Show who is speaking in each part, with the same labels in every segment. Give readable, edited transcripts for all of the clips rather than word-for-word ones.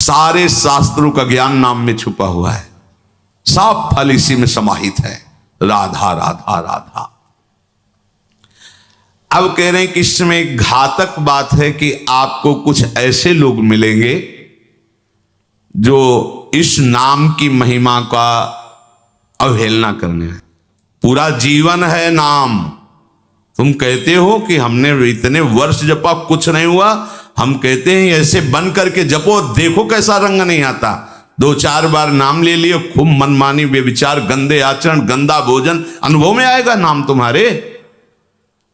Speaker 1: सारे शास्त्रों का ज्ञान नाम में छुपा हुआ है, सब फल इसी में समाहित है। राधा राधा राधा। अब कह रहे हैं कि इसमें एक घातक बात है कि आपको कुछ ऐसे लोग मिलेंगे जो इस नाम की महिमा का अवहेलना करने हैं। पूरा जीवन है नाम। तुम कहते हो कि हमने इतने वर्ष जपा, कुछ नहीं हुआ। हम कहते हैं ऐसे बन करके जपो, देखो कैसा रंग नहीं आता। 2-4 बार नाम ले लियो, खूब मनमानी बेविचार, गंदे आचरण, गंदा भोजन, अनुभव में आएगा नाम तुम्हारे।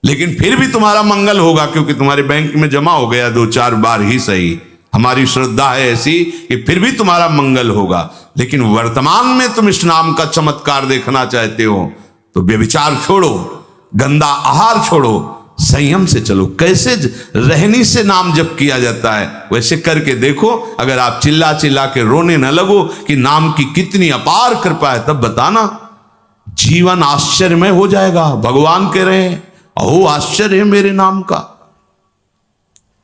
Speaker 1: लेकिन फिर भी तुम्हारा मंगल होगा, क्योंकि तुम्हारे बैंक में जमा हो गया 2-4 बार ही सही। हमारी श्रद्धा है ऐसी कि फिर भी तुम्हारा मंगल होगा। लेकिन वर्तमान में तुम इस नाम का चमत्कार देखना चाहते हो तो व्यभिचार छोड़ो, गंदा आहार छोड़ो, संयम से चलो। कैसे रहनी से नाम जप किया जाता है वैसे करके देखो। अगर आप चिल्ला चिल्ला के रोने न लगो कि नाम की कितनी अपार कृपा है, तब बताना, जीवन आश्चर्यमय हो जाएगा। भगवान कह रहे हैं अहो आश्चर्य है मेरे नाम का।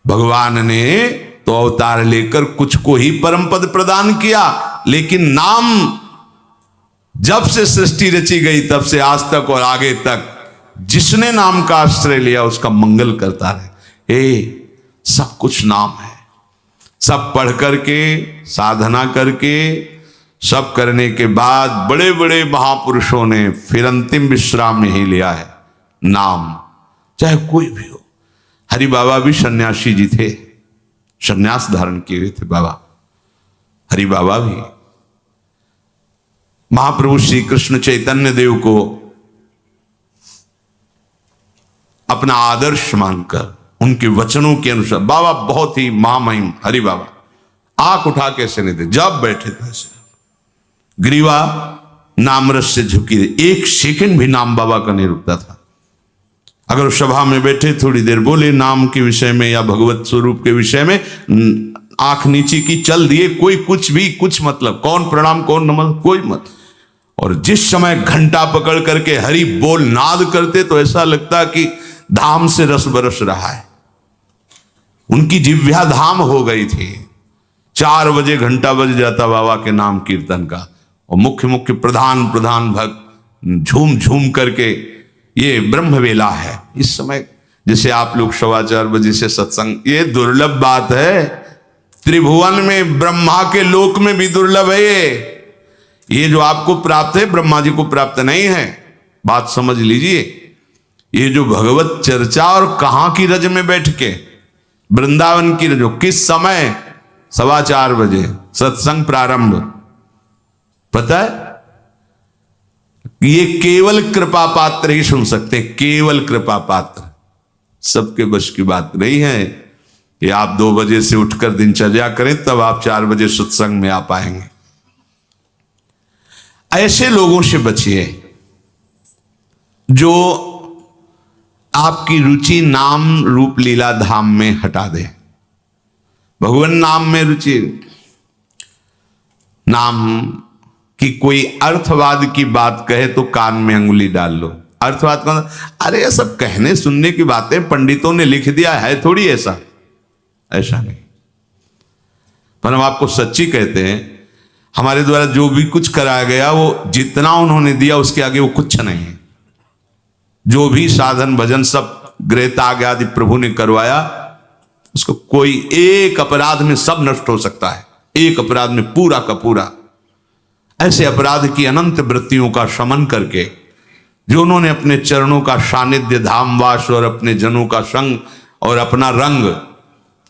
Speaker 1: भगवान ने तो अवतार लेकर कुछ को ही परम पद प्रदान किया, लेकिन नाम जब से सृष्टि रची गई तब से आज तक और आगे तक जिसने नाम का आश्रय लिया उसका मंगल करता रहे। सब कुछ नाम है। सब पढ़ करके, साधना करके, सब करने के बाद बड़े बड़े महापुरुषों ने फिर अंतिम विश्राम में ही लिया है नाम, चाहे कोई भी हो। हरि बाबा भी सन्यासी जी थे, सन्यास धारण किए हुए थे बाबा। हरि बाबा भी महाप्रभु श्री कृष्ण चैतन्य देव को अपना आदर्श मानकर उनके वचनों के अनुसार, बाबा बहुत ही महामहिम हरि बाबा आंख उठा के ऐसे नहीं थे, जब बैठे थे ऐसे ग्रीवा नामरस से झुकी रही। 1 सेकंड भी नाम बाबा का नहीं रुकता था। अगर सभा में बैठे थोड़ी देर बोले नाम के विषय में या भगवत स्वरूप के विषय में, आंख नीचे की, चल दिए, कोई कुछ भी कुछ मतलब, कौन प्रणाम कौन नमन, कोई मत। और जिस समय घंटा पकड़ करके हरि बोल नाद करते तो ऐसा लगता कि धाम से रस बरस रहा है। उनकी जिह्वा धाम हो गई थी। 4 बजे घंटा बज जाता बाबा के नाम कीर्तन का, और मुख्य मुख्य प्रधान भक्त झूम झूम करके, ये ब्रह्म वेला है। इस समय जैसे आप लोग 4:15 बजे से सत्संग, ये दुर्लभ बात है। त्रिभुवन में, ब्रह्मा के लोक में भी दुर्लभ है ये जो आपको प्राप्त है, ब्रह्मा जी को प्राप्त नहीं है। बात समझ लीजिए। ये जो भगवत चर्चा, और कहां की रज में बैठ के, वृंदावन की रज, किस समय 4:15 बजे सत्संग प्रारंभ, पता है? ये केवल कृपा पात्र ही सुन सकते हैं, केवल कृपा पात्र। सबके बस की बात नहीं है कि आप 2 बजे से उठकर दिनचर्या करें तब आप 4 बजे सत्संग में आ पाएंगे। ऐसे लोगों से बचिए जो आपकी रुचि नाम रूप लीला धाम में हटा दे। भगवान नाम में रुचि, नाम की कोई अर्थवाद की बात कहे तो कान में अंगुली डाल लो। अर्थवाद का, अरे ये सब कहने सुनने की बातें पंडितों ने लिख दिया है, थोड़ी ऐसा नहीं। पर हम आपको सच्ची कहते हैं, हमारे द्वारा जो भी कुछ कराया गया वो जितना उन्होंने दिया उसके आगे वो कुछ नहीं है। जो भी साधन भजन सब गृह त्याग आदि प्रभु ने करवाया, उसको कोई एक अपराध में सब नष्ट हो सकता है, एक अपराध में पूरा का पूरा। ऐसे अपराध की अनंत वृत्तियों का शमन करके जो उन्होंने अपने चरणों का सानिध्य, धामवास और अपने जनों का संग और अपना रंग,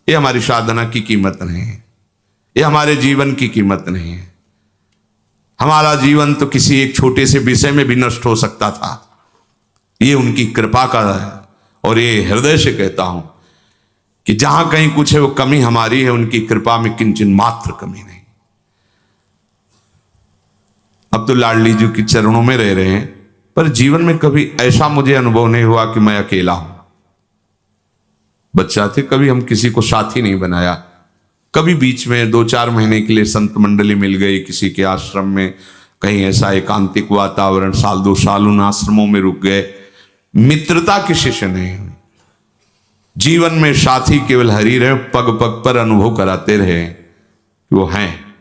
Speaker 1: ये हमारी साधना की कीमत नहीं है, ये हमारे जीवन की कीमत नहीं है। हमारा जीवन तो किसी एक छोटे से विषय में भी नष्ट हो सकता था। ये उनकी कृपा का है, और ये हृदय से कहता हूं कि जहां कहीं कुछ है वो कमी हमारी है, उनकी कृपा में किंचन मात्र कमी नहीं। अब तो लाडली जी के चरणों में रह रहे हैं, पर जीवन में कभी ऐसा मुझे अनुभव नहीं हुआ कि मैं अकेला हूं। बच्चा थे, कभी हम किसी को साथी नहीं बनाया। कभी बीच में 2-4 महीने के लिए संत मंडली मिल गई किसी के आश्रम में, कहीं ऐसा एकांतिक वातावरण, 1-2 साल उन आश्रमों में रुक गए। मित्रता किसी से नहीं हुई। जीवन में साथी केवल हरि रहे, पग पग पर अनुभव कराते रहे कि वो हैं,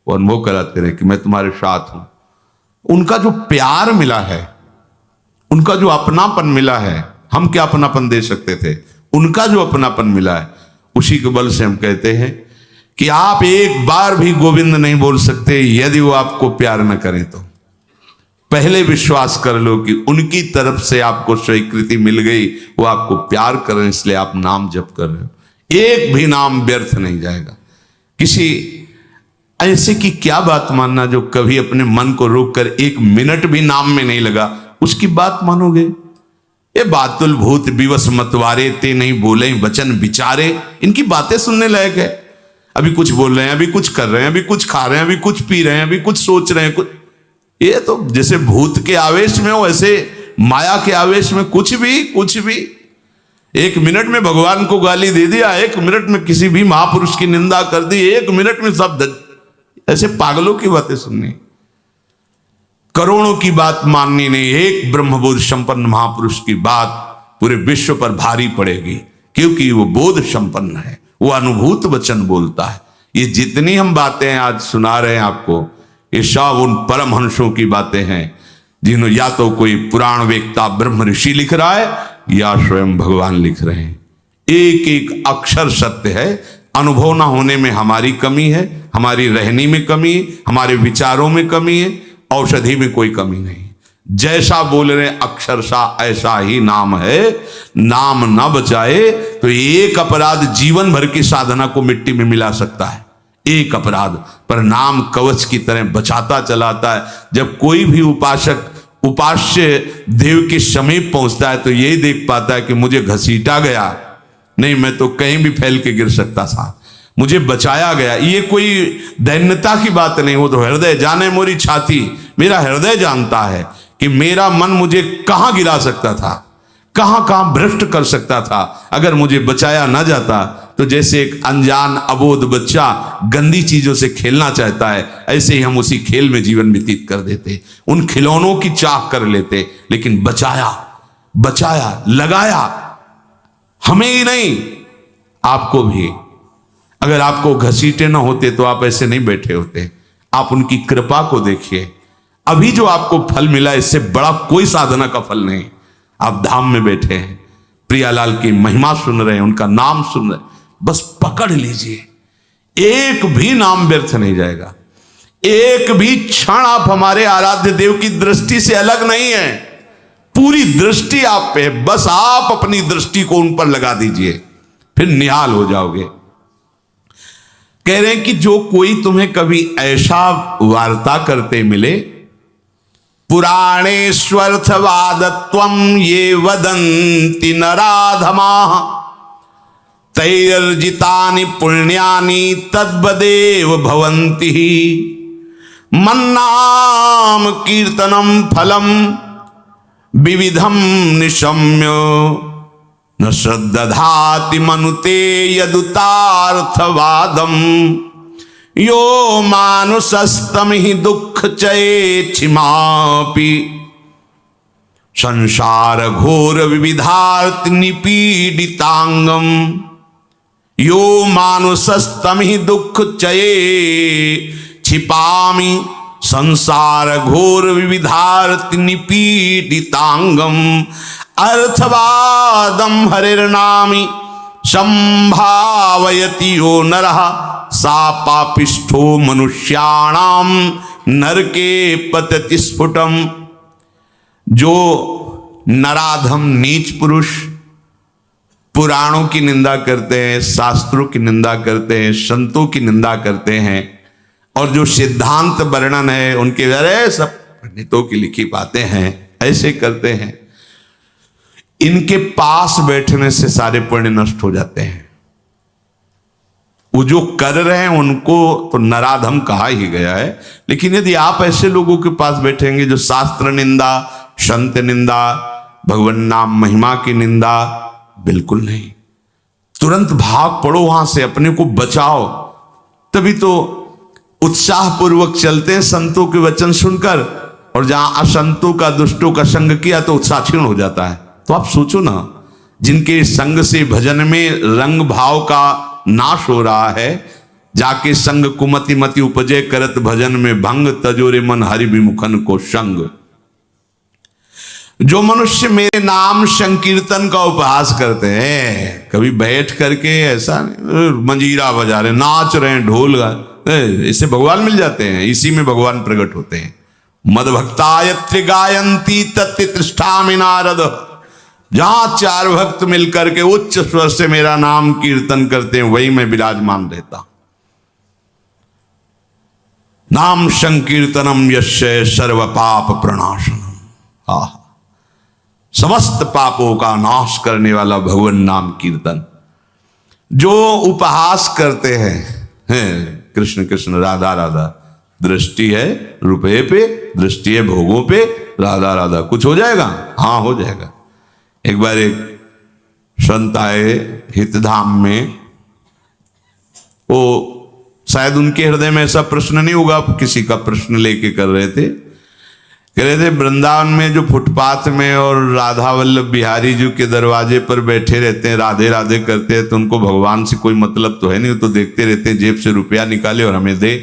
Speaker 1: वो अनुभव कराते रहे कि मैं तुम्हारे साथ हूं। उनका जो प्यार मिला है, उनका जो अपनापन मिला है, हम क्या अपनापन दे सकते थे, उनका जो अपनापन मिला है, उसी के बल से हम कहते हैं कि आप एक बार भी गोविंद नहीं बोल सकते यदि वो आपको प्यार न करें तो। पहले विश्वास कर लो कि उनकी तरफ से आपको स्वीकृति मिल गई, वो आपको प्यार कर रहे हैं, इसलिए आप नाम जप कर रहे हो। एक भी नाम व्यर्थ नहीं जाएगा। किसी ऐसे की क्या बात मानना जो कभी अपने मन को रोककर एक मिनट भी नाम में नहीं लगा, उसकी बात मानोगे? ये बातुल भूत विवश मतवारे ते नहीं बोले वचन विचारे, इनकी बातें सुनने लायक है। अभी कुछ बोल रहे हैं, अभी कुछ कर रहे हैं, अभी कुछ खा रहे हैं, अभी कुछ पी रहे हैं, अभी कुछ सोच रहे हैं, कुछ। ये तो जैसे भूत के आवेश में हो, ऐसे माया के आवेश में कुछ भी। एक मिनट में भगवान को गाली दे दिया, एक मिनट में किसी भी महापुरुष की निंदा कर दी, एक मिनट में सब ऐसे पागलों की बातें सुननी, करोड़ों की बात माननी नहीं। एक ब्रह्मबोध संपन्न महापुरुष की बात पूरे विश्व पर भारी पड़ेगी, क्योंकि वो बोध संपन्न है, वो अनुभूत वचन बोलता है। ये जितनी हम बातें आज सुना रहे हैं आपको, ये सब उन परमहंसों की बातें हैं जिन्होंने या तो कोई पुराण वेत्ता ब्रह्म ऋषि लिख रहा है या स्वयं भगवान लिख रहे हैं। एक एक अक्षर सत्य है। अनुभव ना होने में हमारी कमी है, हमारी रहनी में कमी है, हमारे विचारों में कमी है, औषधि में कोई कमी नहीं। जैसा बोल रहे अक्षरशा ऐसा ही नाम है। नाम ना बचाए तो एक अपराध जीवन भर की साधना को मिट्टी में मिला सकता है। एक अपराध पर नाम कवच की तरह बचाता चलाता है। जब कोई भी उपासक उपास्य देव के समीप पहुंचता है तो यही देख पाता है कि मुझे घसीटा गया नहीं, मैं तो कहीं भी फैल के गिर सकता था, मुझे बचाया गया। ये कोई दैन्यता की बात नहीं, वो तो हृदय जाने मोरी छाती, मेरा हृदय जानता है कि मेरा मन मुझे कहां गिरा सकता था, कहां कहां भ्रष्ट कर सकता था। अगर मुझे बचाया ना जाता तो जैसे एक अनजान अबोध बच्चा गंदी चीजों से खेलना चाहता है, ऐसे ही हम उसी खेल में जीवन व्यतीत कर देते, उन खिलौनों की चाह कर लेते। लेकिन बचाया लगाया, हमें ही नहीं आपको भी। अगर आपको घसीटे ना होते तो आप ऐसे नहीं बैठे होते। आप उनकी कृपा को देखिए। अभी जो आपको फल मिला, इससे बड़ा कोई साधना का फल नहीं। आप धाम में बैठे हैं, प्रियालाल की महिमा सुन रहे हैं, उनका नाम सुन रहे हैं, बस पकड़ लीजिए। एक भी नाम व्यर्थ नहीं जाएगा। एक भी क्षण आप हमारे आराध्य देव की दृष्टि से अलग नहीं है। पूरी दृष्टि आप पे, बस आप अपनी दृष्टि को उन पर लगा दीजिए, फिर निहाल हो जाओगे। कह रहे हैं कि जो कोई तुम्हें कभी ऐसा वार्ता करते मिले, पुराणेष्वर्थवादत्वं ये वदन्ति नराधमाः तैर्जितानि पुण्यानि तद्वदेव भवन्ति। मन्नाम कीर्तनम फलम विविधम निशम्य न श्रद्धाति मनुते यदुतार्थवादम। यो मानुषस्तम ही दुख चेक्षिमापि संसार घोर विविधार्थ निपीडितांगम। यो मानुषस्तम ही दुख छिपामि संसार घोर विविधार्थ निपीडितांगम। अर्थवादम हरिर्नामी संभावयति यो नरः सा पापिष्ठो मनुष्याणाम नरके पतति स्फुटम। जो नराधम नीच पुरुष पुराणों की निंदा करते हैं, शास्त्रों की निंदा करते हैं, संतों की निंदा करते हैं, और जो सिद्धांत वर्णन है उनके अरे सब पंडितों की लिखी बातें हैं, ऐसे करते हैं, इनके पास बैठने से सारे पुण्य नष्ट हो जाते हैं। वो जो कर रहे हैं उनको तो नराधम कहा ही गया है। लेकिन यदि आप ऐसे लोगों के पास बैठेंगे जो शास्त्र निंदा, संत निंदा, भगवान नाम महिमा की निंदा, बिल्कुल नहीं। तुरंत भाग पड़ो वहां से, अपने को बचाओ। तभी तो उत्साह पूर्वक चलते हैं संतों के वचन सुनकर, और जहां असंतों का दुष्टों का संग किया तो उत्साह क्षीण हो जाता है। तो आप सोचो ना, जिनके संग से भजन में रंग भाव का नाश हो रहा है, जाके संग कुमति मति उपजे करत भजन में भंग तजोरे मन हरि विमुखन को संग। जो मनुष्य मेरे नाम संकीर्तन का उपहास करते हैं, कभी बैठ करके ऐसा मंजीरा बजा रहे, नाच रहे हैं, ढोल गा, इससे भगवान मिल जाते हैं, इसी में भगवान प्रकट होते हैं। मद भक्तायत्र गायंती तत्तिष्ठामि नारद, जहां चार भक्त मिलकर के उच्च स्वर से मेरा नाम कीर्तन करते हैं, वही मैं विराजमान रहता। नाम संकीर्तनम यस्य सर्व पाप प्रणाशनम। आह, समस्त पापों का नाश करने वाला भगवान नाम कीर्तन। जो उपहास करते हैं कृष्ण कृष्ण राधा राधा, दृष्टि है रुपए पे, दृष्टि है भोगों पे, राधा राधा, कुछ हो जाएगा? हाँ हो जाएगा। एक बार एक संत आए हितधाम में, वो शायद उनके हृदय में ऐसा प्रश्न नहीं होगा, किसी का प्रश्न लेके कर रहे थे। कह रहे थे वृंदावन में जो फुटपाथ में और राधा वल्लभ बिहारी जी के दरवाजे पर बैठे रहते हैं, राधे राधे करते हैं, तो उनको भगवान से कोई मतलब तो है नहीं, तो देखते रहते हैं जेब से रुपया निकाले और हमें दे,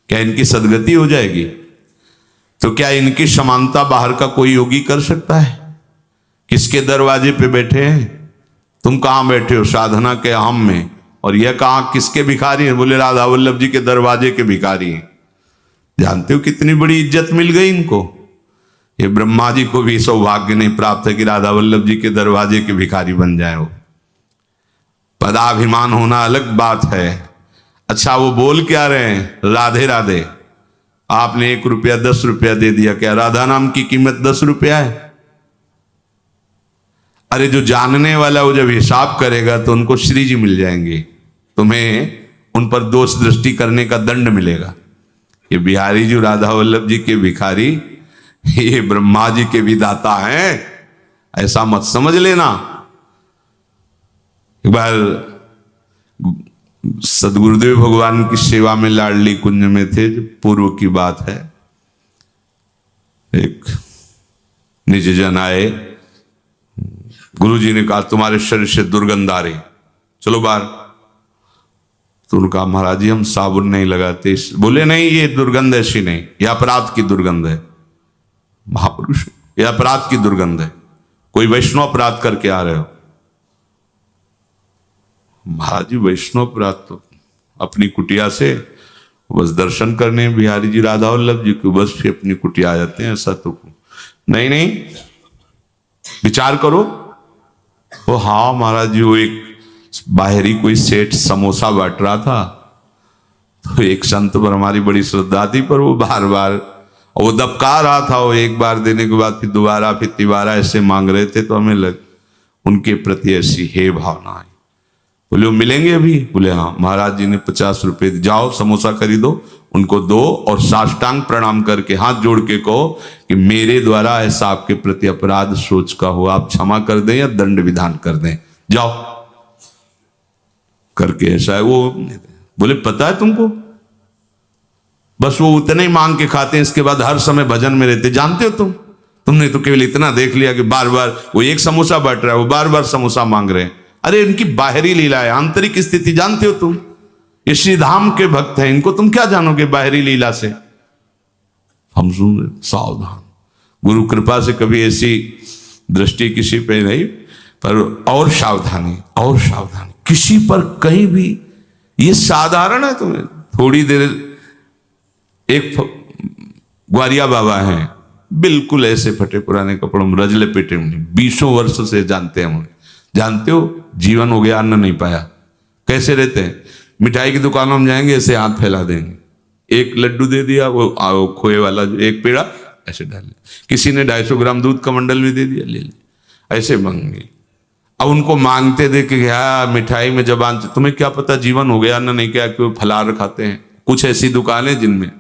Speaker 1: क्या इनकी सदगति हो जाएगी? तो क्या इनकी समानता बाहर का कोई योगी कर सकता है? किसके दरवाजे पे बैठे हैं? तुम कहां बैठे हो? साधना के हम में। और यह कहां किसके भिखारी हैं? बोले राधा वल्लभ जी के दरवाजे के भिखारी हैं। जानते हो कितनी बड़ी इज्जत मिल गई इनको? ये ब्रह्मा जी को भी सौभाग्य नहीं प्राप्त है कि राधा वल्लभ जी के दरवाजे के भिखारी बन जाए। वो पदाभिमान होना अलग बात है। अच्छा, वो बोल क्या रहे हैं? राधे राधे। आपने 1 रुपया 10 रुपया दे दिया, क्या राधा नाम की कीमत 10 रुपया है? अरे जो जानने वाला वो जब हिसाब करेगा तो उनको श्री जी मिल जाएंगे, तुम्हें उन पर दोष दृष्टि करने का दंड मिलेगा। ये बिहारी जी राधा वल्लभ जी के भिखारी, ये ब्रह्मा जी के विदाता हैं, ऐसा मत समझ लेना। एक बार सदगुरुदेव भगवान की सेवा में लाडली कुंज में थे, पूर्व की बात है। एक निज जन आए, गुरुजी ने कहा तुम्हारे शरीर से दुर्गंध आ रही, चलो बाहर। तो उन्होंने कहा महाराज जी हम साबुन नहीं लगाते। बोले नहीं, ये दुर्गंध ऐसी नहीं, यह अपराध की दुर्गंध है। महापुरुष, यह अपराध की दुर्गंध है, कोई वैष्णव अपराध करके आ रहे हो। महाराज जी वैष्णव अपराध तो अपनी कुटिया से बस दर्शन करने बिहारी जी राधा वल्लभ जी को बस फिर अपनी कुटिया आ जाते हैं, ऐसा तो नहीं। नहीं विचार करो। वो हाँ महाराज जी, वो एक बाहरी कोई सेठ समोसा बांट रहा था, तो एक संत पर हमारी बड़ी श्रद्धा थी, पर वो बार बार वो दबका रहा था। वो एक बार देने के बाद फिर दोबारा फिर तिबारा ऐसे मांग रहे थे, तो हमें उनके प्रति ऐसी हे भावना आई। बोले वो मिलेंगे अभी? बोले हाँ। महाराज जी ने 50 रुपए, जाओ समोसा खरीदो, उनको दो और साष्टांग प्रणाम करके हाथ जोड़ के कहो कि मेरे द्वारा ऐसा आपके प्रति अपराध सोच का हो, आप क्षमा कर दें या दंड विधान कर दें, जाओ करके ऐसा है। वो बोले पता है तुमको? बस वो उतने ही मांग के खाते हैं, इसके बाद हर समय भजन में रहते। जानते हो तुमने तो केवल इतना देख लिया कि बार बार वो एक समोसा बांट रहा है, वो बार बार समोसा मांग रहे हैं। अरे इनकी बाहरी लीला है, आंतरिक स्थिति जानते हो तुम? ये श्री धाम के भक्त हैं, इनको तुम क्या जानोगे बाहरी लीला से? हम सुन रहे, सावधान। गुरु कृपा से कभी ऐसी दृष्टि किसी पे नहीं, पर और सावधानी, और सावधानी। किसी पर कहीं भी, ये साधारण है तुम्हें थोड़ी देर। एक ग्वारिया बाबा हैं, बिल्कुल ऐसे फटे पुराने कपड़ों में, रजले पेटे में, 20 वर्ष से जानते हैं उन्हें। जानते हो जीवन हो गया, अन्न नहीं पाया, कैसे रहते हैं? मिठाई की दुकानों में जाएंगे, ऐसे हाथ फैला देंगे, एक लड्डू दे दिया, वो खोए वाला एक पेड़ा ऐसे डाल लिया, किसी ने 250 ग्राम दूध का मंडल भी दे दिया, ले लिया, ऐसे मांगे। अब उनको मांगते देखे क्या मिठाई में जबान, तुम्हें क्या पता जीवन हो गया, अन्न नहीं क्या, कि वो फलाहार खाते हैं। कुछ ऐसी दुकानें जिनमें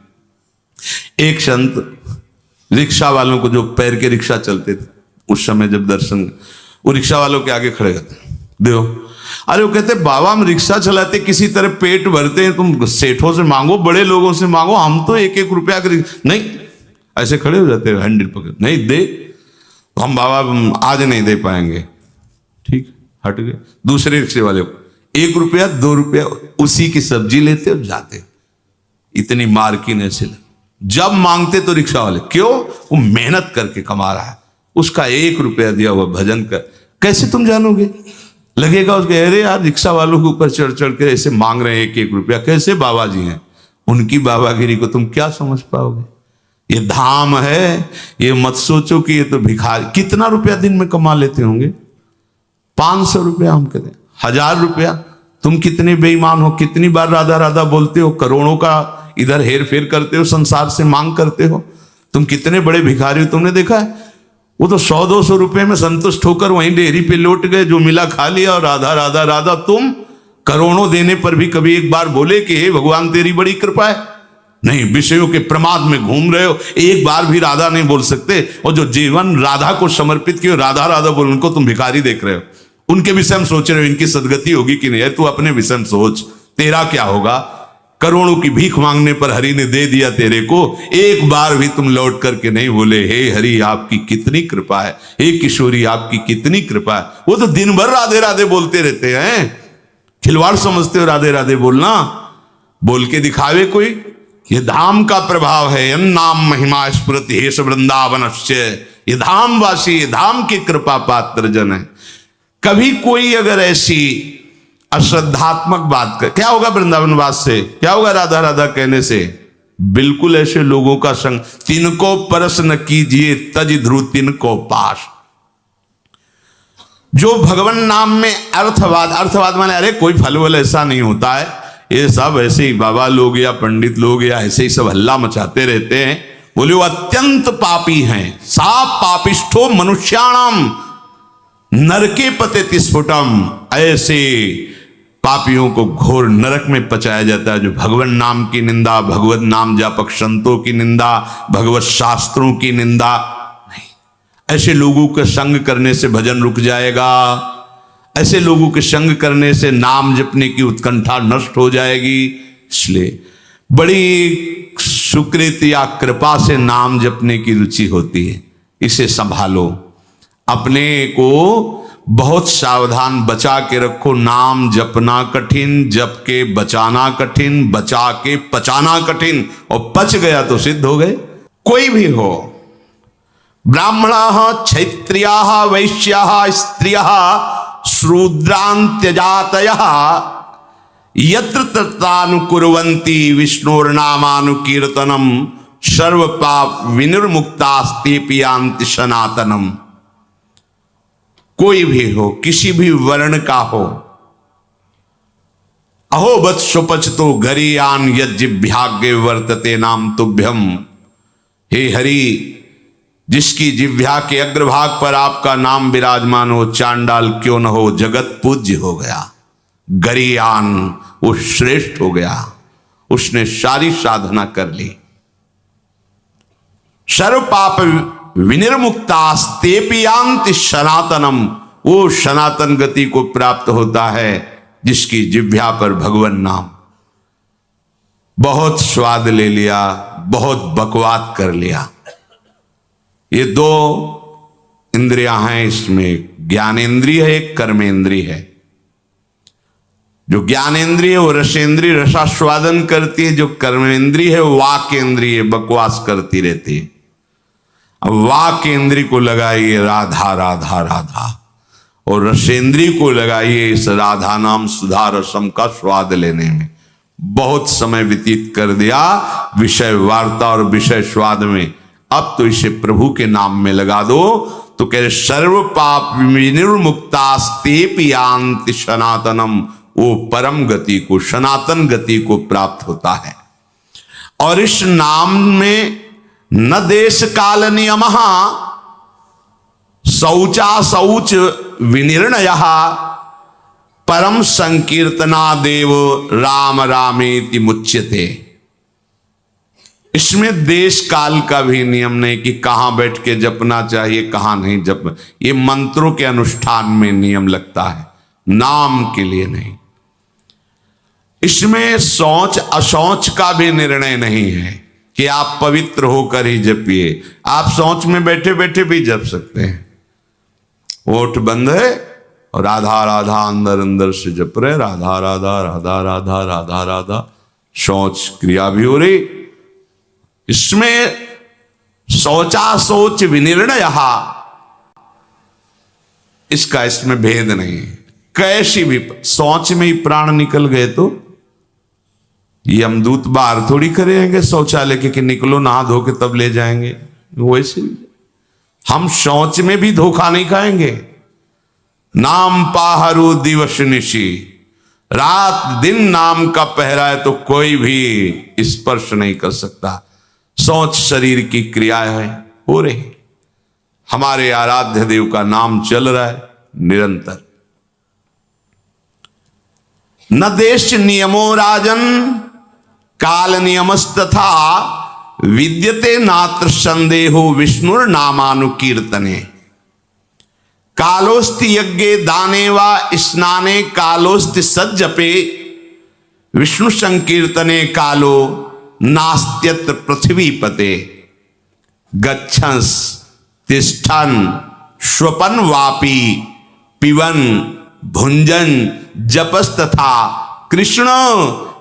Speaker 1: एक संत रिक्शा वालों को, जो पैर के रिक्शा चलते थे उस समय, जब दर्शन, वो रिक्शा वालों के आगे खड़े रहते, देखो। अरे वो कहते बाबा हम रिक्शा चलाते, किसी तरह पेट भरते हैं, तुम सेठों से मांगो, बड़े लोगों से मांगो, हम तो 1-1 रुपया का नहीं। ऐसे खड़े हो जाते, हैंडल पकड़, नहीं दे तो हम बाबा आज नहीं दे पाएंगे। ठीक, हट गए। दूसरे रिक्शे वाले को 1 रुपया 2 रुपया उसी की सब्जी लेते और जाते। इतनी मार्किन ऐसे जब मांगते तो रिक्शा वाले, क्यों? वो मेहनत करके कमा रहा है, उसका 1 रुपया दिया हुआ भजन कर। कैसे तुम जानोगे? लगेगा उसके, अरे यार रिक्शा वालों के ऊपर चढ़ चढ़ के ऐसे मांग रहे हैं 1-1 रुपया, कैसे बाबा जी हैं? उनकी बाबागिरी को तुम क्या समझ पाओगे? ये धाम है, ये मत सोचो कि ये तो भिखारी। कितना रुपया दिन में कमा लेते होंगे? 500 रुपया, हम कहते हैं 1000 रुपया। तुम कितने बेईमान हो, कितनी बार राधा राधा बोलते हो, करोड़ों का इधर हेर फेर करते हो, संसार से मांग करते हो। तुम कितने बड़े भिखारी हो, तुमने देखा है? वो तो 100-200 रुपए में संतुष्ट होकर वहीं डेयरी पे लौट गए, जो मिला खा लिया और राधा राधा राधा। तुम करोड़ों देने पर भी कभी एक बार बोले कि हे भगवान तेरी बड़ी कृपा है? नहीं, विषयों के प्रमाद में घूम रहे हो, एक बार भी राधा नहीं बोल सकते। और जो जीवन राधा को समर्पित किए, राधा राधा बोल, उनको तुम भिखारी देख रहे हो। उनके विषय में सोच रहे हो इनकी सदगति होगी कि नहीं। तू अपने विषय में सोच, तेरा क्या होगा? करोड़ों की भीख मांगने पर हरि ने दे दिया तेरे को, एक बार भी तुम लौट करके नहीं बोले हे हरि आपकी कितनी कृपा है, हे किशोरी आपकी कितनी कृपा है। वो तो दिन भर राधे राधे बोलते रहते हैं। खिलवाड़ समझते हो राधे राधे बोलना? बोल के दिखावे कोई? ये धाम का प्रभाव है। नाम महिमा स्मृति हेश वृंदावनस्य। ये धामवासी, ये धाम की कृपा पात्र जन है। कभी कोई अगर ऐसी अश्रद्धात्मक बात कर, क्या होगा वृंदावनवास से? क्या होगा राधा राधा कहने से? बिल्कुल ऐसे लोगों का संग। तिनको परस न कीजिए तज ध्रुव तिनको पास। जो भगवान नाम में अर्थवाद, अर्थवाद माने अरे कोई फल वल ऐसा नहीं होता है, ये सब ऐसे ही बाबा लोग या पंडित लोग या ऐसे ही सब हल्ला मचाते रहते हैं। बोले वो अत्यंत पापी हैं। सा पापिष्ठो मनुष्याणाम नरके पतेति स्फुटम। ऐसे पापियों को घोर नरक में पचाया जाता है जो भगवान नाम की निंदा, भगवत नाम जापक संतों की निंदा, भगवत शास्त्रों की निंदा नहीं। ऐसे लोगों के संग करने से भजन रुक जाएगा। ऐसे लोगों के संग करने से नाम जपने की उत्कंठा नष्ट हो जाएगी। इसलिए बड़ी सुकृत या कृपा से नाम जपने की रुचि होती है, इसे संभालो। अपने को बहुत सावधान बचा के रखो। नाम जपना कठिन, जप के बचाना कठिन, बचा के पचाना कठिन, और पच गया तो सिद्ध हो गए। कोई भी हो, ब्राह्मणाः क्षत्रियाः वैश्याः स्त्रियः शूद्रान्त्यजातयः यत्र तत्रानुकुर्वन्ति विष्णोर्नामानुकीर्तनम् सर्व पाप विनिर्मुक्तास्तेऽपि यान्ति सनातनम्। कोई भी हो, किसी भी वर्ण का हो। अहो वत्सुपचतो गरीयान यज्जिभ्याग्य वर्तते नाम तुभ्यम। हे हरि, जिसकी जिह्वा के अग्रभाग पर आपका नाम विराजमान हो, चांडाल क्यों न हो, जगत पूज्य हो गया। गरीयान, वो श्रेष्ठ हो गया, उसने सारी साधना कर ली। सर्व पाप विनिर्मुक्तास्तेऽपि यान्ति सनातनम। वो सनातन गति को प्राप्त होता है जिसकी जिह्वा पर भगवान नाम। बहुत स्वाद ले लिया, बहुत बकवाद कर लिया। ये 2 इंद्रियां हैं इसमें, ज्ञानेन्द्रिय है, एक कर्मेंद्रिय है। जो ज्ञानेन्द्रिय वो रसेंद्रिय रसास्वादन करती है, जो कर्मेंद्रिय है वाकेंद्रिय बकवास करती रहती है। अब वाकेंद्रिय को लगाइए राधा राधा राधा, और रसेंद्रिय को लगाइए इस राधा नाम सुधा रसम का स्वाद लेने में। बहुत समय व्यतीत कर दिया विषय वार्ता और विषय स्वाद में, अब तो इसे प्रभु के नाम में लगा दो। तो कह रहे सर्व पाप विनिर्मुक्तास्तेऽपि यान्ति सनातनम। वो परम गति को, सनातन गति को प्राप्त होता है। और इस नाम में न देश काल नियमः शौचा शौच विनिर्णयः परम संकीर्तनादेव राम रामेति मुच्यते। इसमें देश काल का भी नियम नहीं कि कहां बैठ के जपना चाहिए, कहां नहीं जप। ये मंत्रों के अनुष्ठान में नियम लगता है, नाम के लिए नहीं। इसमें शौच अशौच का भी निर्णय नहीं है कि आप पवित्र होकर ही जपिए। आप शौच में बैठे बैठे भी जप सकते हैं। ओठ बंद है, और राधा राधा अंदर अंदर से जप रहे, राधा राधा राधा राधा राधा राधा, शौच क्रिया भी हो रही। इसमें शौचा शौच विनिर्णय, इसका इसमें भेद नहीं। कैसी भी शौच में ही प्राण निकल गए तो यमदूत बाहर थोड़ी करेंगे शौचालय के कि निकलो नहा धो के तब ले जाएंगे। वैसे हम शौच में भी धोखा नहीं खाएंगे। नाम पाहरु दिवस निशी, रात दिन नाम का पहरा है तो कोई भी स्पर्श नहीं कर सकता। शौच शरीर की क्रिया है, हो रही। हमारे आराध्य देव का नाम चल रहा है निरंतर। न देश नियमो राजन काल नियमस्तथा, विद्यते नात्र संदेहो विष्णुर नामानुकीर्तने। कालोस्ति यज्ञे दाने वा स्नाने, कालोस्ति सज्जपे, विष्णु संकीर्तने कालो नास्त्यत्र पृथ्वीपते। गच्छंस तिष्ठन श्वपन वापी, पिबन भुंजन जपस्तथा, कृष्ण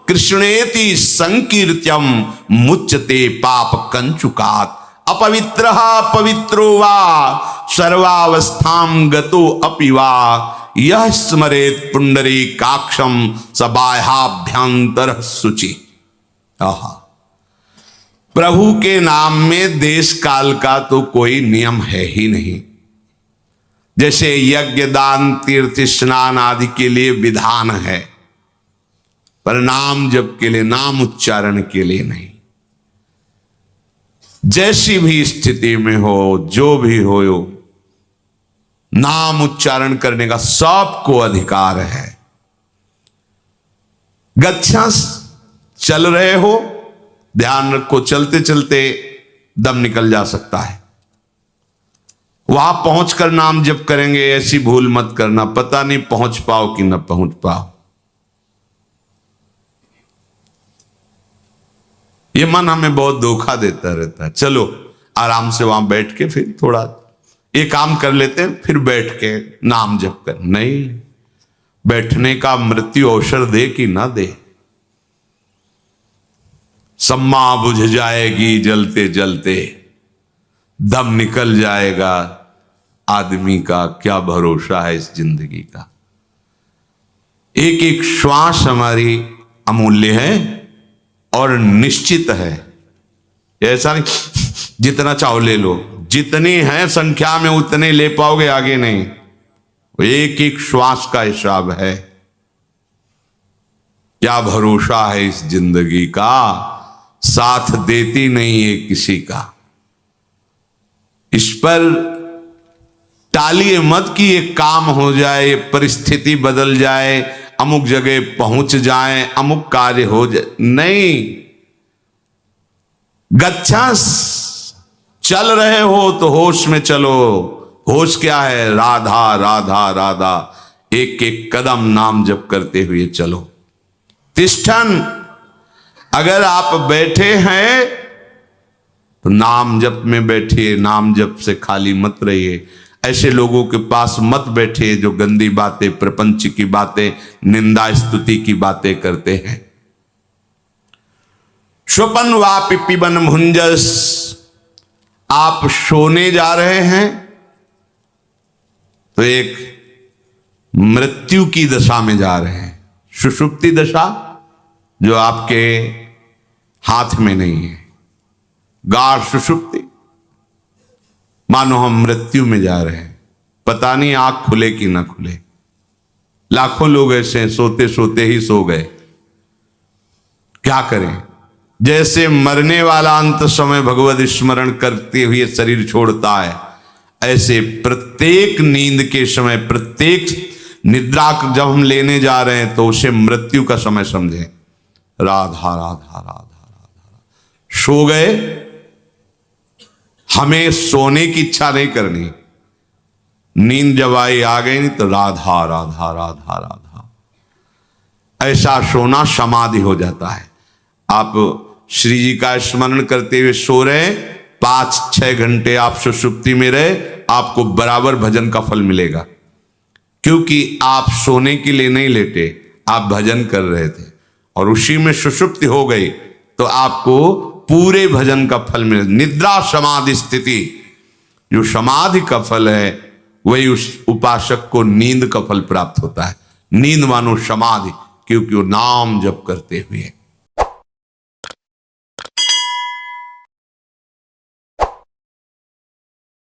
Speaker 1: कृष्णेति संकीर्त्यम मुच्यते पाप कंचुकात्। अपवित्रः पवित्रो वा सर्वावस्थां गतो अपि वा, यः स्मरेत् पुंडरीकाक्षं स बाह्याभ्यंतरः शुचि। आहा, प्रभु के नाम में देश काल का तो कोई नियम है ही नहीं। जैसे यज्ञ दान तीर्थ स्नान आदि के लिए विधान है, पर नाम जप के लिए, नाम उच्चारण के लिए नहीं। जैसी भी स्थिति में हो, जो भी हो, नाम उच्चारण करने का सबको अधिकार है। गच्छंस, चल रहे हो, ध्यान रखो, चलते चलते दम निकल जा सकता है। वहां पहुंचकर नाम जप करेंगे, ऐसी भूल मत करना, पता नहीं पहुंच पाओ कि न पहुंच पाओ। ये मन हमें बहुत धोखा देता रहता है। चलो आराम से वहां बैठ के फिर थोड़ा ये काम कर लेते हैं, फिर बैठ के नाम जप कर। नहीं, बैठने का मृत्यु अवसर दे कि ना दे। सम्मा बुझ जाएगी जलते जलते, दम निकल जाएगा, आदमी का क्या भरोसा है इस जिंदगी का। एक एक श्वास हमारी अमूल्य है और निश्चित है। ऐसा नहीं जितना चाहो ले लो, जितनी है संख्या में उतने ले पाओगे, आगे नहीं। एक एक श्वास का हिसाब है। क्या भरोसा है इस जिंदगी का, साथ देती नहीं है किसी का। इस पर टालिए मत कि ये काम हो जाए, परिस्थिति बदल जाए, अमुक जगह पहुंच जाए, अमुक कार्य हो जाए। नहीं, गच्छंस, चल रहे हो तो होश में चलो। होश क्या है? राधा राधा राधा, एक एक कदम नाम जप करते हुए चलो। तिष्ठन, अगर आप बैठे हैं तो नाम जप में बैठिए, नाम जप से खाली मत रहिए। ऐसे लोगों के पास मत बैठिए जो गंदी बातें, प्रपंच की बातें, निंदा स्तुति की बातें करते हैं। स्वपन वापि पिबन भुंजस, आप सोने जा रहे हैं तो एक मृत्यु की दशा में जा रहे हैं। सुषुप्ति दशा जो आपके हाथ में नहीं है, गाढ़ सुषुप्ति, मानो हम मृत्यु में जा रहे हैं, पता नहीं आंख खुले कि ना खुले। लाखों लोग ऐसे हैं, सोते सोते ही सो गए। क्या करें? जैसे मरने वाला अंत समय भगवत स्मरण करते हुए शरीर छोड़ता है, ऐसे प्रत्येक नींद के समय, प्रत्येक निद्रा जब हम लेने जा रहे हैं तो उसे मृत्यु का समय समझें। राधा राधा राधा राधा, सो गए, हमें सोने की इच्छा नहीं करनी। नींद जब आई आ गई नहीं तो राधा राधा राधा राधा, ऐसा सोना समाधि हो जाता है। आप श्री जी का स्मरण करते हुए सो रहे, 5-6 घंटे आप सुषुप्ति में रहे, आपको बराबर भजन का फल मिलेगा। क्योंकि आप सोने के लिए नहीं लेटे, आप भजन कर रहे थे और उसी में सुषुप्ति हो गई तो आपको पूरे भजन का फल मिले। निद्रा समाधि स्थिति, जो समाधि का फल है वही उस उपासक को नींद का फल प्राप्त होता है। नींद मानो समाधि, क्योंकि वो नाम जप करते हुए